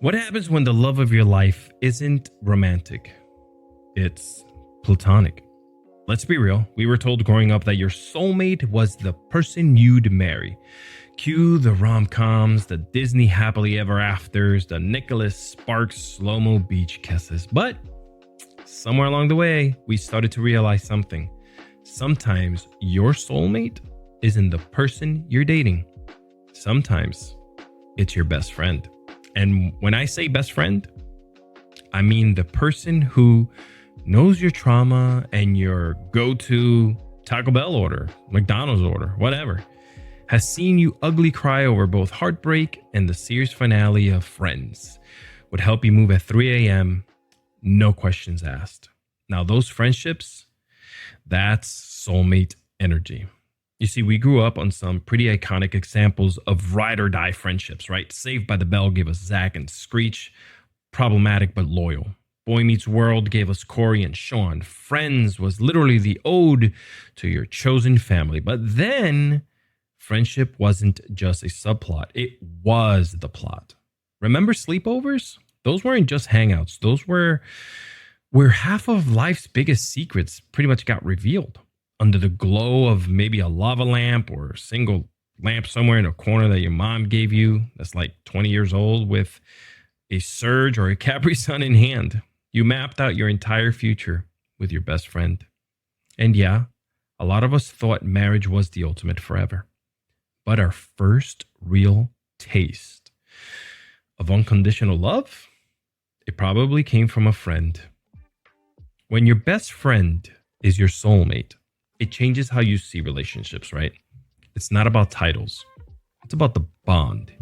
What happens when the love of your life isn't romantic? It's platonic. Let's be real. We were told growing up that your soulmate was the person you'd marry. Cue the rom-coms, the Disney happily ever afters, the Nicholas Sparks slow-mo beach kisses. But somewhere along the way, we started to realize something. Sometimes your soulmate isn't the person you're dating. Sometimes it's your best friend. And when I say best friend, I mean the person who knows your trauma and your go-to Taco Bell order, McDonald's order, whatever, has seen you ugly cry over both heartbreak and the series finale of Friends, would help you move at 3 a.m., no questions asked. Now, those friendships, that's soulmate energy. You see, we grew up on some pretty iconic examples of ride or die friendships, right? Saved by the Bell gave us Zach and Screech, problematic but loyal. Boy Meets World gave us Corey and Sean. Friends was literally the ode to your chosen family. But then friendship wasn't just a subplot. It was the plot. Remember sleepovers? Those weren't just hangouts. Those were where half of life's biggest secrets pretty much got revealed under the glow of maybe a lava lamp or a single lamp somewhere in a corner that your mom gave you that's like 20 years old with a Surge or a Capri Sun in hand. You mapped out your entire future with your best friend. And yeah, a lot of us thought marriage was the ultimate forever. But our first real taste of unconditional love, it probably came from a friend. When your best friend is your soulmate, it changes how you see relationships, right? It's not about titles. It's about the bond.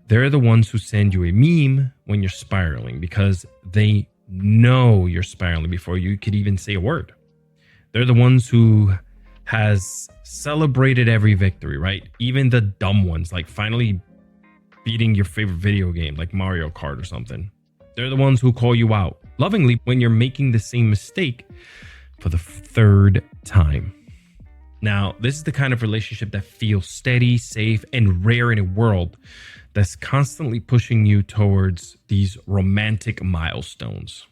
They're the ones who send you a meme when you're spiraling because they know you're spiraling before you could even say a word. They're the ones who has celebrated every victory, right? Even the dumb ones, like finally beating your favorite video game, like Mario Kart or something. They're the ones who call you out lovingly when you're making the same mistake for the third time. Now, this is the kind of relationship that feels steady, safe, and rare in a world that's constantly pushing you towards these romantic milestones.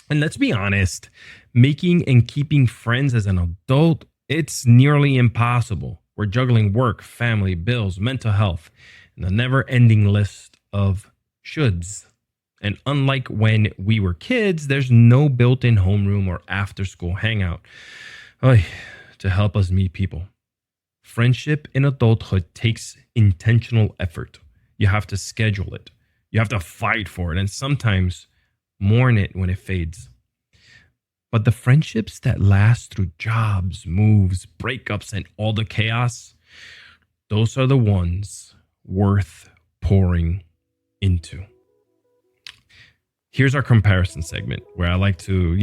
And let's be honest, making and keeping friends as an adult, it's nearly impossible. We're juggling work, family, bills, mental health, and a never-ending list of shoulds. And unlike when we were kids, there's no built-in homeroom or after-school hangout to help us meet people. Friendship in adulthood takes intentional effort. You have to schedule it. You have to fight for it and sometimes mourn it when it fades. But the friendships that last through jobs, moves, breakups, and all the chaos, those are the ones worth pouring into. Here's our comparison segment where I like to,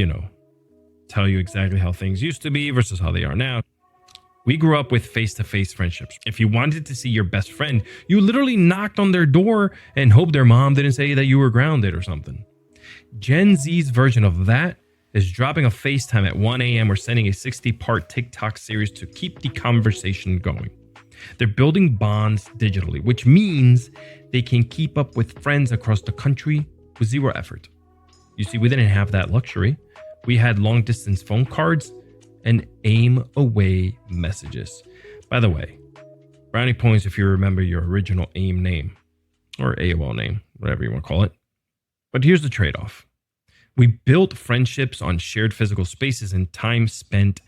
tell you exactly how things used to be versus how they are now. We grew up with face-to-face friendships. If you wanted to see your best friend, you literally knocked on their door and hoped their mom didn't say that you were grounded or something. Gen Z's version of that is dropping a FaceTime at 1 a.m. or sending a 60-part TikTok series to keep the conversation going. They're building bonds digitally, which means they can keep up with friends across the country with zero effort. You see, we didn't have that luxury. We had long-distance phone cards and AIM-away messages. By the way, brownie points if you remember your original AIM name or AOL name, whatever you want to call it. But here's the trade-off. We built friendships on shared physical spaces and time spent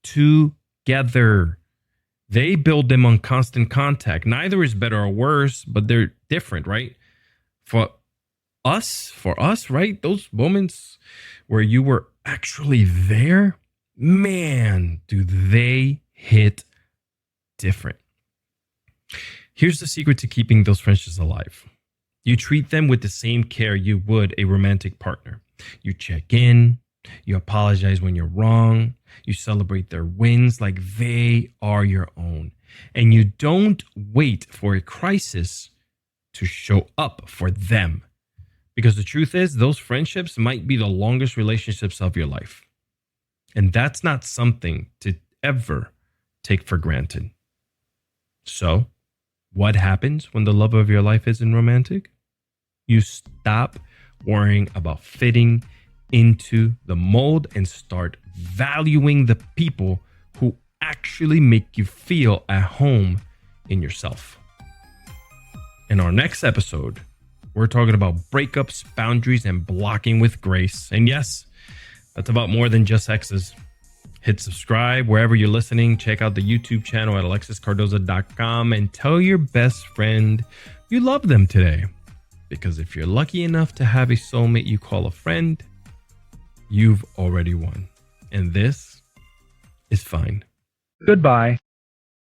together. They build them on constant contact. Neither is better or worse, but they're different, right? For us, right? Those moments where you were actually there, man, do they hit different. Here's the secret to keeping those friendships alive. You treat them with the same care you would a romantic partner. You check in, you apologize when you're wrong, you celebrate their wins like they are your own. And you don't wait for a crisis to show up for them. Because the truth is, those friendships might be the longest relationships of your life. And that's not something to ever take for granted. So, what happens when the love of your life isn't romantic? You stop worrying about fitting into the mold and start valuing the people who actually make you feel at home in yourself. In our next episode, we're talking about breakups, boundaries, and blocking with grace. And yes, that's about more than just exes. Hit subscribe wherever you're listening. Check out the YouTube channel at alexiscardoza.com and tell your best friend you love them today. Because if you're lucky enough to have a soulmate you call a friend, you've already won. And this is fine. Goodbye.